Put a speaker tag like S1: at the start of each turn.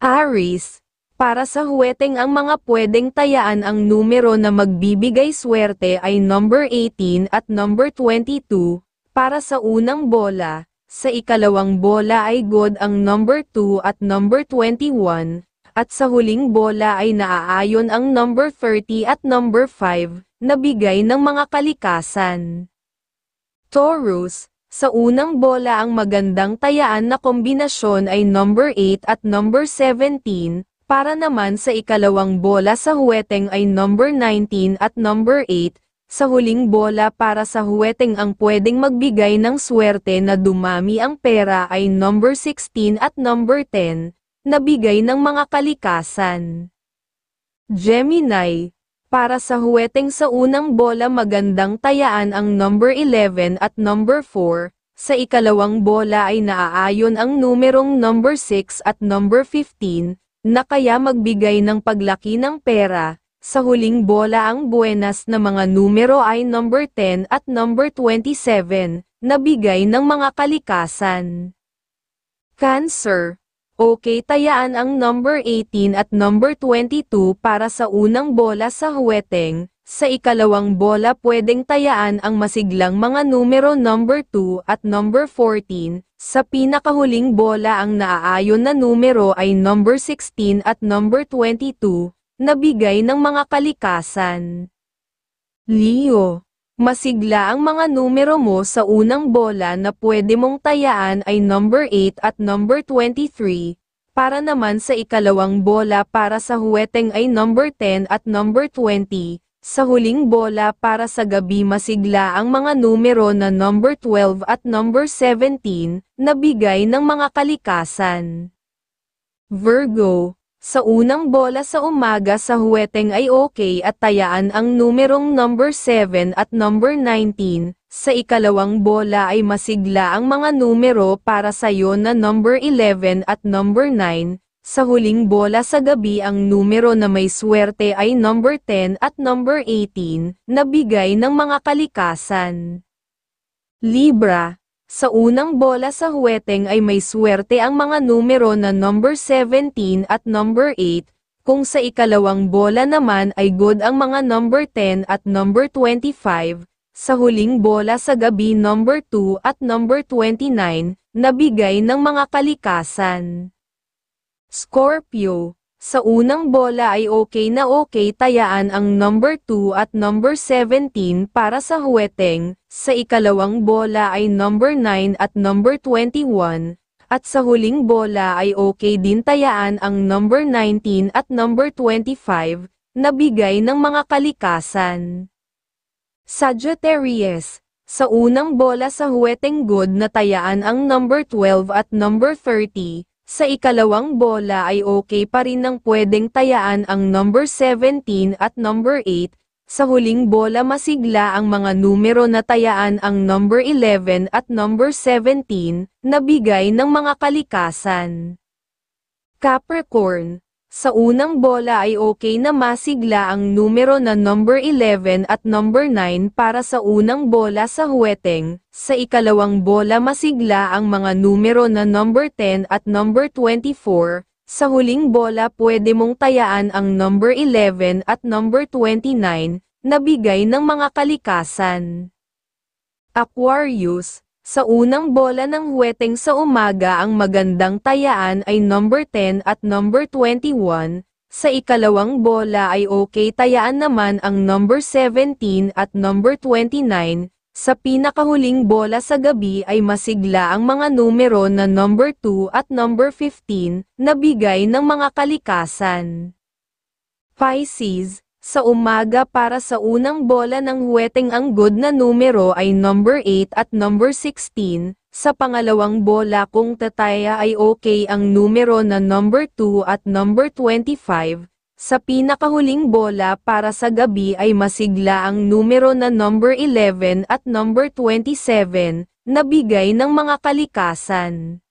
S1: Aries, para sa huweteng ang mga pwedeng tayaan ang numero na magbibigay swerte ay number 18 at number 22, para sa unang bola, sa ikalawang bola ay good ang number 2 at number 21, at sa huling bola ay naaayon ang number 30 at number 5, na bigay ng mga kalikasan. Taurus, sa unang bola ang magandang tayaan na kombinasyon ay number 8 at number 17, para naman sa ikalawang bola sa huweteng ay number 19 at number 8, sa huling bola para sa huweteng ang pwedeng magbigay ng swerte na dumami ang pera ay number 16 at number 10, na bigay ng mga kalikasan. Gemini, para sa huweteng sa unang bola magandang tayaan ang number 11 at number 4, sa ikalawang bola ay naaayon ang numerong number 6 at number 15, na kaya magbigay ng paglaki ng pera, sa huling bola ang buenas na mga numero ay number 10 at number 27, na bigay ng mga kalikasan. Cancer, okay tayaan ang number 18 at number 22 para sa unang bola sa huweteng, sa ikalawang bola pwedeng tayaan ang masiglang mga numero number 2 at number 14, sa pinakahuling bola ang naaayon na numero ay number 16 at number 22, na bigay ng mga kalikasan. Leo, masigla ang mga numero mo sa unang bola na pwede mong tayaan ay number 8 at number 23, para naman sa ikalawang bola para sa huweteng ay number 10 at number 20, sa huling bola para sa gabi masigla ang mga numero na number 12 at number 17, na bigay ng mga kalikasan. Virgo, sa unang bola sa umaga sa huweteng ay okay at tayaan ang numerong number 7 at number 19, sa ikalawang bola ay masigla ang mga numero para sa iyo na number 11 at number 9, sa huling bola sa gabi ang numero na may swerte ay number 10 at number 18, na bigay ng mga kalikasan. Libra, sa unang bola sa huweteng ay may swerte ang mga numero na number 17 at number 8, kung sa ikalawang bola naman ay good ang mga number 10 at number 25, sa huling bola sa gabi number 2 at number 29, na bigay ng mga kalikasan. Scorpio, sa unang bola ay okay na okay tayaan ang number 2 at number 17 para sa huweteng, sa ikalawang bola ay number 9 at number 21, at sa huling bola ay okay din tayaan ang number 19 at number 25, na bigay ng mga kalikasan. Sagittarius, sa unang bola sa huweteng good na tayaan ang number 12 at number 30, sa ikalawang bola ay okay pa rin ng pwedeng tayaan ang number 17 at number 8, sa huling bola masigla ang mga numero na tayaan ang number 11 at number 17, na bigay ng mga kalikasan. Capricorn, sa unang bola ay okay na masigla ang numero na number 11 at number 9 para sa unang bola sa huweteng, sa ikalawang bola masigla ang mga numero na number 10 at number 24, sa huling bola pwede mong tayaan ang number 11 at number 29, na bigay ng mga kalikasan. Aquarius, sa unang bola ng huweteng sa umaga ang magandang tayaan ay number 10 at number 21, sa ikalawang bola ay okay tayaan naman ang number 17 at number 29, sa pinakahuling bola sa gabi ay masigla ang mga numero na number 2 at number 15, na bigay ng mga kalikasan. Pisces, sa umaga para sa unang bola ng huweteng ang good na numero ay number 8 at number 16, sa pangalawang bola kung tataya ay okay ang numero na number 2 at number 25, sa pinakahuling bola para sa gabi ay masigla ang numero na number 11 at number 27, na bigay ng mga kalikasan.